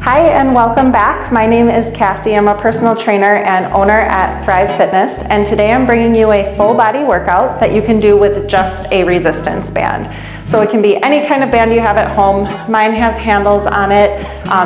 Hi and welcome back. My name is Cassie. I'm a personal trainer and owner at Thrive Fitness, and today I'm bringing you a full body workout that you can do with just a resistance band. So it can be any kind of band you have at home. Mine has handles on it.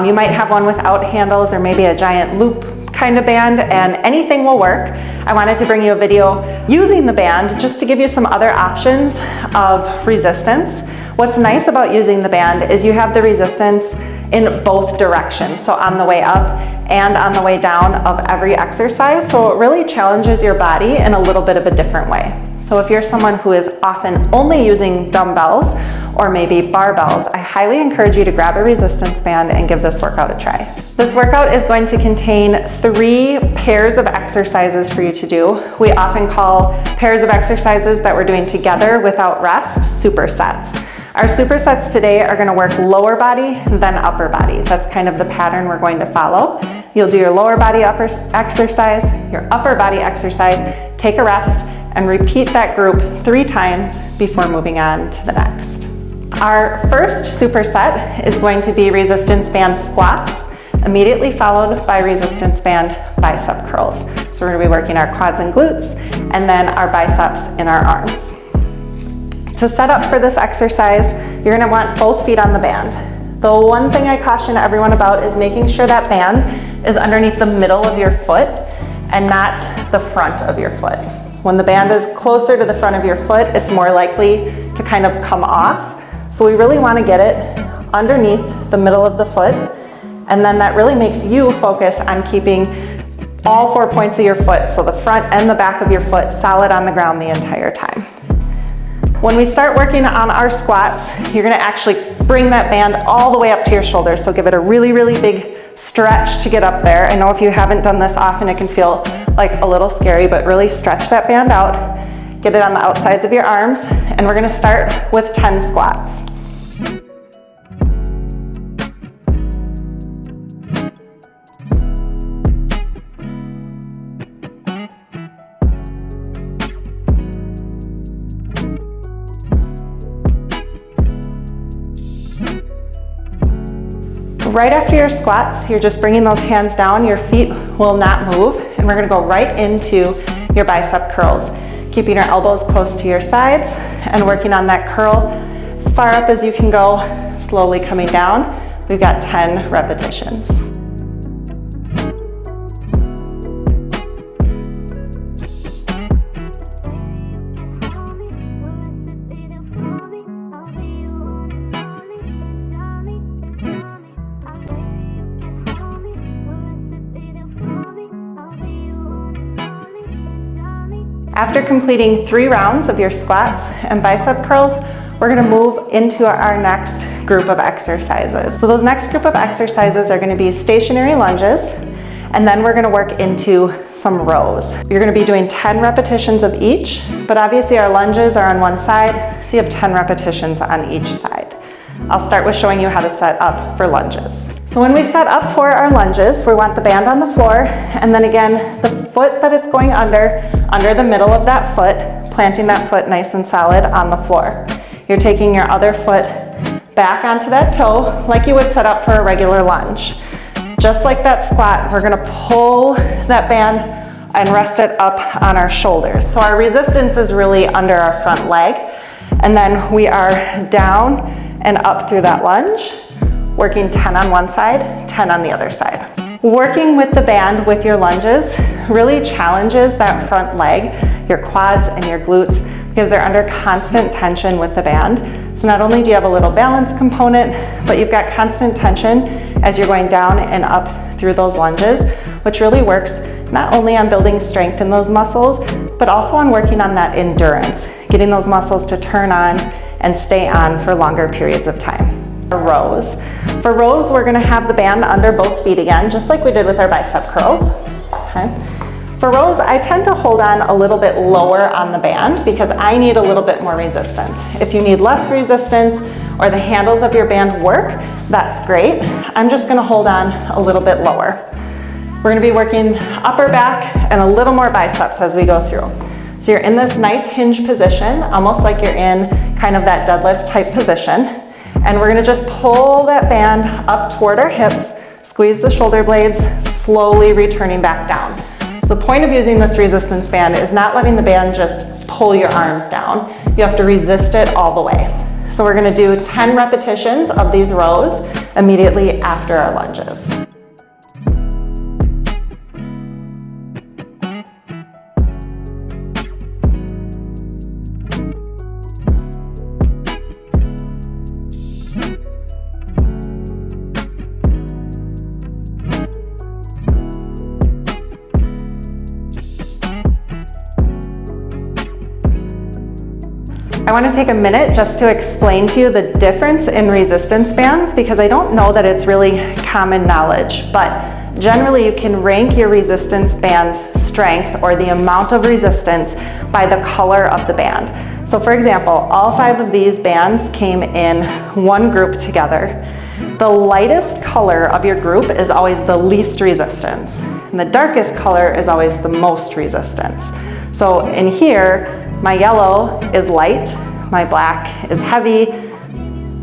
You might have one without handles or maybe a giant loop kind of band, and anything will work. I wanted to bring you a video using the band just to give you some other options of resistance. What's nice about using the band is you have the resistance in both directions, so on the way up and on the way down of every exercise, so it really challenges your body in a little bit of a different way. So if you're someone who is often only using dumbbells or maybe barbells, I highly encourage you to grab a resistance band and give this workout a try. This workout is going to contain 3 pairs of exercises for you to do. We often call pairs of exercises that we're doing together without rest supersets. Our supersets today are going to work lower body then upper body. That's kind of the pattern we're going to follow. You'll do your lower body exercise, your upper body exercise, take a rest, and repeat that group 3 times before moving on to the next. Our first superset is going to be resistance band squats, immediately followed by resistance band bicep curls. So we're going to be working our quads and glutes, and then our biceps in our arms. To set up for this exercise, you're going to want both feet on the band. The one thing I caution everyone about is making sure that band is underneath the middle of your foot and not the front of your foot. When the band is closer to the front of your foot, it's more likely to kind of come off. So we really want to get it underneath the middle of the foot, and then that really makes you focus on keeping all 4 points of your foot, so the front and the back of your foot, solid on the ground the entire time. When we start working on our squats, you're going to actually bring that band all the way up to your shoulders, so give it a really, really big stretch to get up there. I know if you haven't done this often, it can feel like a little scary, but really stretch that band out, get it on the outsides of your arms, and we're going to start with 10 squats. Right after your squats, you're just bringing those hands down, your feet will not move, and we're gonna go right into your bicep curls, keeping your elbows close to your sides and working on that curl as far up as you can go, slowly coming down. We've got 10 repetitions. After completing 3 rounds of your squats and bicep curls, we're going to move into our next group of exercises. So those next group of exercises are going to be stationary lunges, and then we're going to work into some rows. You're going to be doing 10 repetitions of each, but obviously our lunges are on one side, so you have 10 repetitions on each side. I'll start with showing you how to set up for lunges. So when we set up for our lunges, we want the band on the floor, and then again, the foot that it's going under the middle of that foot, planting that foot nice and solid on the floor. You're taking your other foot back onto that toe like you would set up for a regular lunge. Just like that squat, we're gonna pull that band and rest it up on our shoulders. So our resistance is really under our front leg, and then we are down and up through that lunge, working 10 on one side, 10 on the other side. Working with the band with your lunges really challenges that front leg, your quads and your glutes, because they're under constant tension with the band. So not only do you have a little balance component, but you've got constant tension as you're going down and up through those lunges, which really works not only on building strength in those muscles, but also on working on that endurance, getting those muscles to turn on and stay on for longer periods of time. Rows. For rows, we're gonna have the band under both feet again, just like we did with our bicep curls. Okay. For rows, I tend to hold on a little bit lower on the band because I need a little bit more resistance. If you need less resistance or the handles of your band work, that's great. I'm just gonna hold on a little bit lower. We're gonna be working upper back and a little more biceps as we go through. So you're in this nice hinge position, almost like you're in kind of that deadlift type position. And we're gonna just pull that band up toward our hips, Squeeze the shoulder blades, slowly returning back down. So the point of using this resistance band is not letting the band just pull your arms down. You have to resist it all the way. So we're gonna do 10 repetitions of these rows immediately after our lunges. I want to take a minute just to explain to you the difference in resistance bands, because I don't know that it's really common knowledge, but generally you can rank your resistance band's strength or the amount of resistance by the color of the band. So for example, all 5 of these bands came in one group together. The lightest color of your group is always the least resistance, and the darkest color is always the most resistance. So in here, my yellow is light, my black is heavy,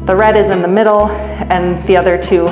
the red is in the middle, and the other 2,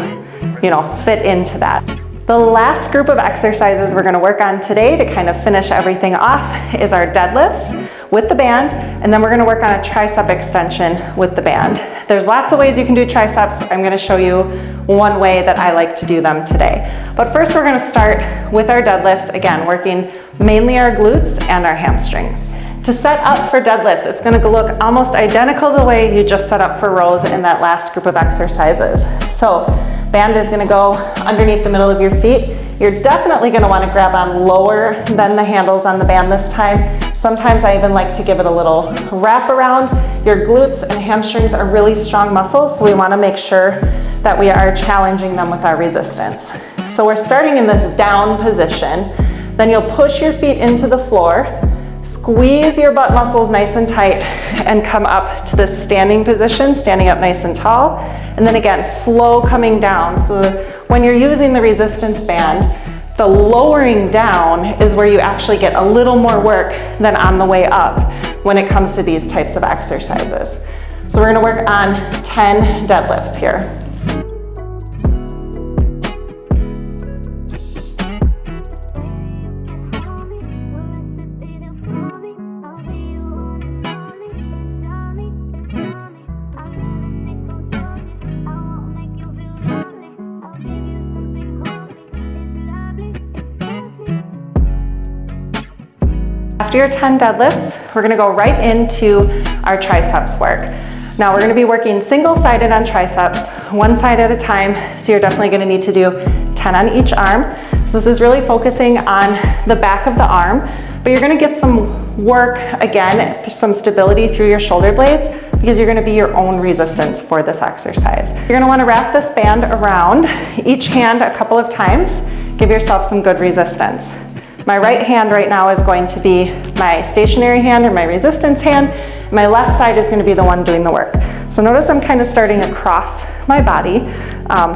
fit into that. The last group of exercises we're gonna work on today to kind of finish everything off is our deadlifts with the band, and then we're gonna work on a tricep extension with the band. There's lots of ways you can do triceps. I'm gonna show you one way that I like to do them today. But first we're gonna start with our deadlifts, again, working mainly our glutes and our hamstrings. To set up for deadlifts, it's gonna look almost identical to the way you just set up for rows in that last group of exercises. So band is gonna go underneath the middle of your feet. You're definitely gonna wanna grab on lower than the handles on the band this time. Sometimes I even like to give it a little wrap around. Your glutes and hamstrings are really strong muscles, so we wanna make sure that we are challenging them with our resistance. So we're starting in this down position. Then you'll push your feet into the floor, squeeze your butt muscles nice and tight, and come up to this standing position, standing up nice and tall. And then again, slow coming down. So when you're using the resistance band, the lowering down is where you actually get a little more work than on the way up when it comes to these types of exercises. So we're gonna work on 10 deadlifts here. After your 10 deadlifts, we're gonna go right into our triceps work. Now we're gonna be working single-sided on triceps, one side at a time, so you're definitely gonna need to do 10 on each arm. So this is really focusing on the back of the arm, but you're gonna get some work, again, some stability through your shoulder blades, because you're gonna be your own resistance for this exercise. You're gonna wanna wrap this band around each hand a couple of times, give yourself some good resistance. My right hand right now is going to be my stationary hand or my resistance hand. My left side is going to be the one doing the work. So notice I'm kind of starting across my body.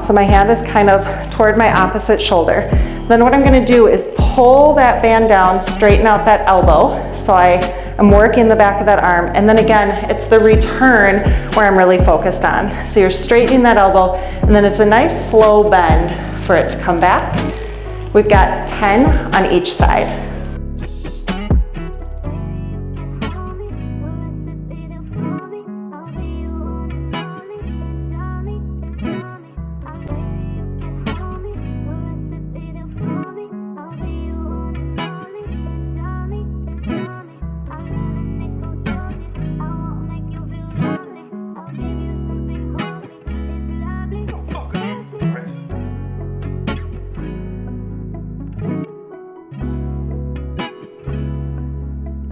So my hand is kind of toward my opposite shoulder. Then what I'm going to do is pull that band down, straighten out that elbow. So I am working the back of that arm. And then again, it's the return where I'm really focused on. So you're straightening that elbow, and then it's a nice slow bend for it to come back. We've got 10 on each side.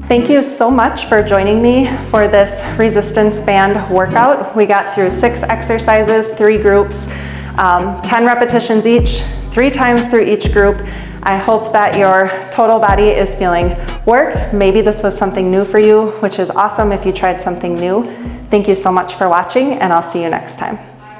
Thank you so much for joining me for this resistance band workout. We got through 6 exercises, 3 groups, 10 repetitions each, 3 times through each group. I hope that your total body is feeling worked. Maybe this was something new for you, which is awesome if you tried something new. Thank you so much for watching, and I'll see you next time.